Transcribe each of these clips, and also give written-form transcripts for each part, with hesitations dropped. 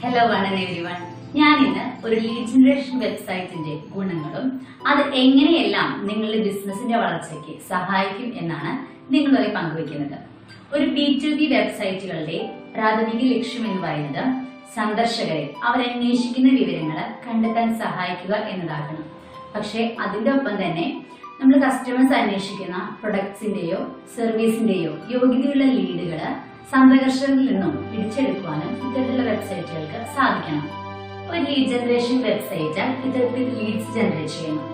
Hello one and everyone. ഞാൻ ഇന്ന് ഒരു ലീഡ് ജനറേഷൻ വെബ്സൈറ്റിന്റെ ഗുണങ്ങളും അത് എങ്ങനെയെല്ലാം നിങ്ങളുടെ ബിസിനസിന്റെ വളർച്ചയ്ക്ക് സഹായിക്കും എന്നാണ് നിങ്ങളുമായി പങ്കുവയ്ക്കുന്നത്. ഒരു B2B വെബ്സൈറ്റുകളുടെ പ്രാഥമിക ലക്ഷ്യം എന്ന് പറയുന്നത് സന്ദർശകരെ അവരന്വേഷിക്കുന്ന വിവരങ്ങൾ കണ്ടെത്താൻ സഹായിക്കുക എന്നതാകണം. പക്ഷെ അതിന്റെ ഒപ്പം തന്നെ നമ്മൾ കസ്റ്റമേഴ്സ് അന്വേഷിക്കുന്ന പ്രൊഡക്ട്സിന്റെയോ സർവീസിന്റെയോ യോഗ്യതയുള്ള ലീഡുകൾ സന്ദർശകരിൽ നിന്നും പിടിച്ചെടുക്കുവാനും ഇത്തരത്തിലുള്ള വെബ്സൈറ്റുകൾക്ക് സാധിക്കണം. ഒരു ലീഡ് ജനറേഷൻ വെബ്സൈറ്റ് ഇത്തരത്തിൽ ലീഡ്സ് ജനറേറ്റ് ചെയ്യുന്നു.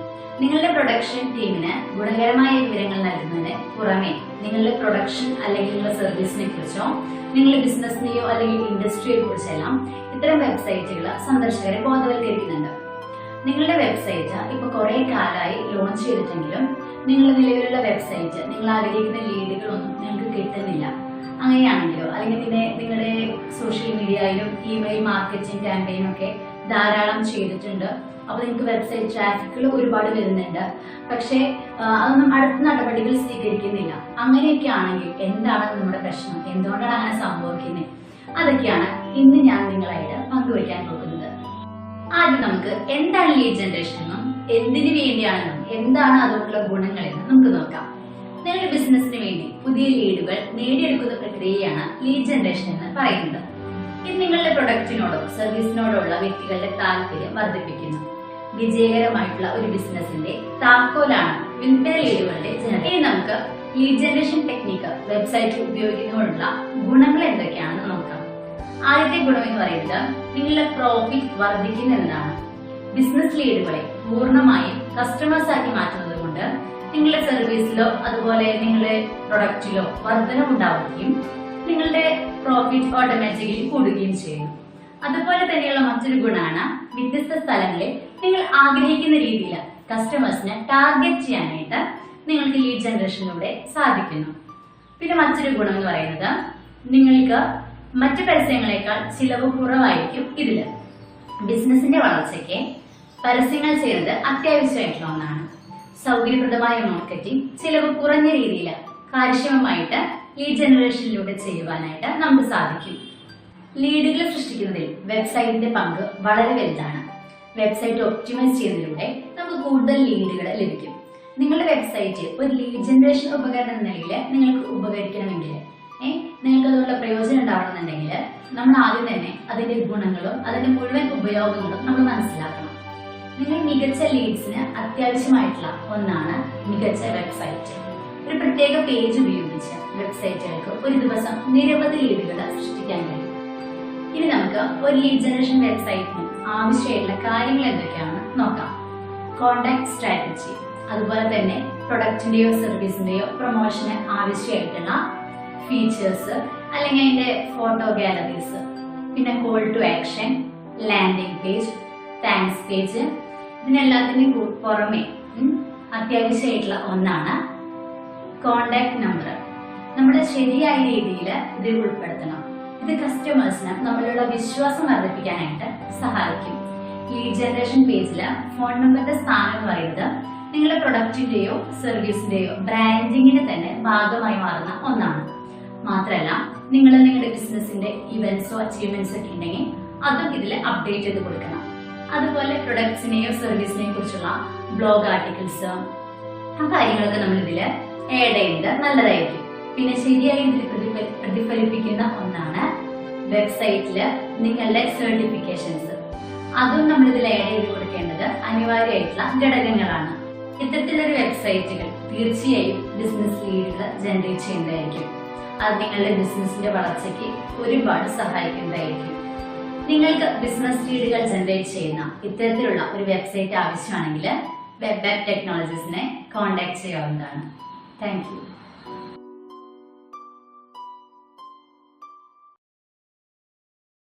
നിങ്ങളുടെ പ്രൊഡക്ഷൻ ടീമിന് ഗുണകരമായ വിവരങ്ങൾ നൽകുന്നതിന് പുറമെ നിങ്ങളുടെ പ്രൊഡക്ഷൻ അല്ലെങ്കിൽ നിങ്ങളുടെ സർവീസിനെ കുറിച്ചോ നിങ്ങളുടെ ബിസിനസിനെയോ അല്ലെങ്കിൽ ഇൻഡസ്ട്രിയെ കുറിച്ചെല്ലാം ഇത്തരം വെബ്സൈറ്റുകൾ സന്ദർശകരെ ബോധവൽക്കരിക്കുന്നുണ്ട്. നിങ്ങളുടെ വെബ്സൈറ്റ് ഇപ്പൊ കുറെ കാലമായി ലോഞ്ച് ചെയ്തിട്ടെങ്കിലും നിങ്ങളുടെ നിലവിലുള്ള വെബ്സൈറ്റ് നിങ്ങൾ ആഗ്രഹിക്കുന്ന ലീഡുകളൊന്നും നിങ്ങൾക്ക് കിട്ടുന്നില്ല. അങ്ങനെയാണെങ്കിലോ അല്ലെങ്കിൽ പിന്നെ നിങ്ങളുടെ സോഷ്യൽ മീഡിയയിലും ഇമെയിൽ മാർക്കറ്റിംഗ് ക്യാമ്പയിനും ഒക്കെ ധാരാളം ചെയ്തിട്ടുണ്ട്. അപ്പൊ നിങ്ങൾക്ക് വെബ്സൈറ്റ് ട്രാഫിക്കുകൾ ഒരുപാട് വരുന്നുണ്ട്. പക്ഷേ അതൊന്നും അടുത്ത നടപടികൾ സ്വീകരിക്കുന്നില്ല. അങ്ങനെയൊക്കെ ആണെങ്കിൽ എന്താണ് നമ്മുടെ പ്രശ്നം, എന്തുകൊണ്ടാണ് അങ്ങനെ സംഭവിക്കുന്നത്, അതൊക്കെയാണ് ഇന്ന് ഞാൻ നിങ്ങളായിട്ട് പങ്കുവയ്ക്കാൻ പോകുന്നത്. ആദ്യം നമുക്ക് എന്താണ് ലീഡ് ജനറേഷൻ എന്നും എന്തിനു വേണ്ടിയാണെന്നും എന്താണ് അതുകൊണ്ടുള്ള ഗുണങ്ങളെന്നും നമുക്ക് നോക്കാം. നിങ്ങളുടെ ബിസിനസിന് വേണ്ടി പുതിയ ലീഡുകൾ നേടിയെടുക്കുന്ന പ്രക്രിയയാണ് ലീഡ് ജനറേഷൻ എന്ന് പറയുന്നത്. ഇത് നിങ്ങളുടെ പ്രൊഡക്റ്റിനോടോ സർവീസിനോടോ ഉള്ള വ്യക്തികളുടെ താല്പര്യം വർദ്ധിപ്പിക്കുന്നു. വിജയകരമായിട്ടുള്ള ഒരു ബിസിനസിന്റെ താക്കോലാണ് വിൽപ്പന ലീഡുകളുടെ ജനറേഷൻ. ഇനി നമുക്ക് ലീഡ് ജനറേഷൻ ടെക്നിക്ക് വെബ്സൈറ്റ് ഉപയോഗിക്കുന്നതിനുള്ള ഗുണങ്ങൾ എന്തൊക്കെയാണെന്ന് നോക്കാം. ആദ്യത്തെ ഗുണം എന്ന് പറയുന്നത് നിങ്ങളുടെ പ്രോഫിറ്റ് വർദ്ധിക്കുന്നു എന്നതാണ്. ബിസിനസ് ലീഡുകളെ പൂർണ്ണമായും കസ്റ്റമേഴ്സ് ആക്കി മാറ്റുന്നത് കൊണ്ട് നിങ്ങളുടെ സർവീസിലോ അതുപോലെ നിങ്ങളുടെ പ്രൊഡക്റ്റിലോ വർധനമുണ്ടാവുകയും നിങ്ങളുടെ പ്രോഫിറ്റ് ഓട്ടോമാറ്റിക്കലി കൂടുകയും ചെയ്യുന്നു. അതുപോലെ തന്നെയുള്ള മറ്റൊരു ഗുണമാണ് വ്യത്യസ്ത സ്ഥലങ്ങളിൽ നിങ്ങൾ ആഗ്രഹിക്കുന്ന രീതിയിൽ കസ്റ്റമേഴ്സിനെ ടാർഗറ്റ് ചെയ്യാനായിട്ട് നിങ്ങൾക്ക് ലീഡ് ജനറേഷനിലൂടെ സാധിക്കുന്നു. പിന്നെ മറ്റൊരു ഗുണം എന്ന് പറയുന്നത് നിങ്ങൾക്ക് മറ്റു പരസ്യങ്ങളെക്കാൾ ചിലവ് കുറവായിരിക്കും ഇതില്. ബിസിനസിന്റെ വളർച്ചയ്ക്ക് പരസ്യങ്ങൾ ചെയ്യുന്നത് അത്യാവശ്യമായിട്ടുള്ള ഒന്നാണ്. സൗകര്യപ്രദമായ മാർക്കറ്റിംഗ് ചിലവ് കുറഞ്ഞ രീതിയിൽ കാര്യക്ഷമമായിട്ട് ലീഡ് ജനറേഷനിലൂടെ ചെയ്യുവാനായിട്ട് നമുക്ക് സാധിക്കും. ലീഡുകൾ സൃഷ്ടിക്കുന്നതിൽ വെബ്സൈറ്റിന്റെ പങ്ക് വളരെ വലുതാണ്. വെബ്സൈറ്റ് ഒപ്റ്റിമൈസ് ചെയ്യുന്നതിലൂടെ നമുക്ക് കൂടുതൽ ലീഡുകൾ ലഭിക്കും. നിങ്ങളുടെ വെബ്സൈറ്റ് ഒരു ലീഡ് ജനറേഷൻ ഉപകരണം എന്ന നിലയിൽ നിങ്ങൾക്ക് ഉപകരിക്കണമെങ്കിൽ നിങ്ങൾക്ക് അതുള്ള പ്രയോജനം ഉണ്ടാവണമെന്നുണ്ടെങ്കിൽ നമ്മൾ ആദ്യം തന്നെ അതിന്റെ ഗുണങ്ങളും അതിന്റെ മുഴുവൻ ഉപയോഗങ്ങളും നമ്മൾ മനസ്സിലാക്കണം. നിങ്ങൾ മികച്ച ലീഡ്സിന് അത്യാവശ്യമായിട്ടുള്ള ഒന്നാണ് മികച്ച വെബ്സൈറ്റ്. ഒരു പ്രത്യേക പേജ് ഉപയോഗിച്ച് വെബ്സൈറ്റുകൾക്ക് ഒരു ദിവസം നിരവധി ലീഡുകൾ സൃഷ്ടിക്കാൻ കഴിയും. ഇനി നമുക്ക് ഒരു ലീഡ് ജനറേഷൻ വെബ്സൈറ്റിന് ആവശ്യമായിട്ടുള്ള കാര്യങ്ങൾ എന്തൊക്കെയാണെന്ന് നോക്കാം. കോണ്ടാക്ട് സ്ട്രാറ്റജി, അതുപോലെ തന്നെ പ്രൊഡക്റ്റിന്റെയോ സർവീസിന്റെയോ പ്രൊമോഷന് ആവശ്യമായിട്ടുള്ള ഫീച്ചേഴ്സ് അല്ലെങ്കിൽ അതിന്റെ ഫോട്ടോ ഗാലറീസ്, പിന്നെ call to action, landing page, thanks page. ഇതിനെല്ലാത്തിനും പുറമെ അത്യാവശ്യമായിട്ടുള്ള ഒന്നാണ് കോണ്ടാക്ട് നമ്പർ. നമ്മുടെ ശരിയായ രീതിയിൽ ഇത് ഉൾപ്പെടുത്തണം. ഇത് കസ്റ്റമേഴ്സിന് നമ്മളുടെ വിശ്വാസം വർദ്ധിപ്പിക്കാനായിട്ട് സഹായിക്കും. ലീഡ് ജനറേഷൻ പേജില് ഫോൺ നമ്പറിന്റെ സ്ഥാനം എന്ന് പറയുന്നത് നിങ്ങളുടെ പ്രൊഡക്റ്റിന്റെയോ സർവീസിന്റെയോ ബ്രാൻഡിങ്ങിന് തന്നെ ഭാഗമായി മാറുന്ന ഒന്നാണ്. മാത്രമല്ല നിങ്ങൾ നിങ്ങളുടെ ബിസിനസിന്റെ ഇവന്റ്സോ അച്ചീവ്മെന്റ്സോ ഒക്കെ ഉണ്ടെങ്കിൽ അതും ഇതിൽ അപ്ഡേറ്റ് ചെയ്ത് കൊടുക്കണം. അതുപോലെ പ്രൊഡക്ട്സിനെയോ സർവീസിനെയോ കുറിച്ചുള്ള ബ്ലോഗ് ആർട്ടിക്കിൾസ്, ആ കാര്യങ്ങളൊക്കെ നമ്മൾ ഇതിൽ ആഡ് ചെയ്യുന്നത് നല്ലതായിരിക്കും. പിന്നെ ശരിയായി ഇതിൽ പ്രതിഫലിപ്പിക്കുന്ന ഒന്നാണ് വെബ്സൈറ്റില് നിങ്ങളുടെ സർട്ടിഫിക്കേഷൻസ്. അതും നമ്മൾ ഇതിൽ ആഡ് ചെയ്ത് കൊടുക്കേണ്ടത് അനിവാര്യമായിട്ടുള്ള ഘടകങ്ങളാണ്. ഇത്തരത്തിലൊരു വെബ്സൈറ്റുകൾ തീർച്ചയായും ബിസിനസ് ലീഡുകൾ ജനറേറ്റ് ചെയ്യുന്നതായിരിക്കും. അത് നിങ്ങളുടെ ബിസിനസിന്റെ വളർച്ചയ്ക്ക് ഒരുപാട് സഹായിക്കുന്നതായിരിക്കും. നിങ്ങൾക്ക് ബിസിനസ് ലീഡുകൾ ജനറേറ്റ് ചെയ്യുന്ന ഇത്തരത്തിലുള്ള ഒരു വെബ്സൈറ്റ് ആവശ്യമാണെങ്കിൽ വെബ് ടെക്നോളജീസിനെ കോൺടാക്ട് ചെയ്യാവുന്നതാണ്. Thank you.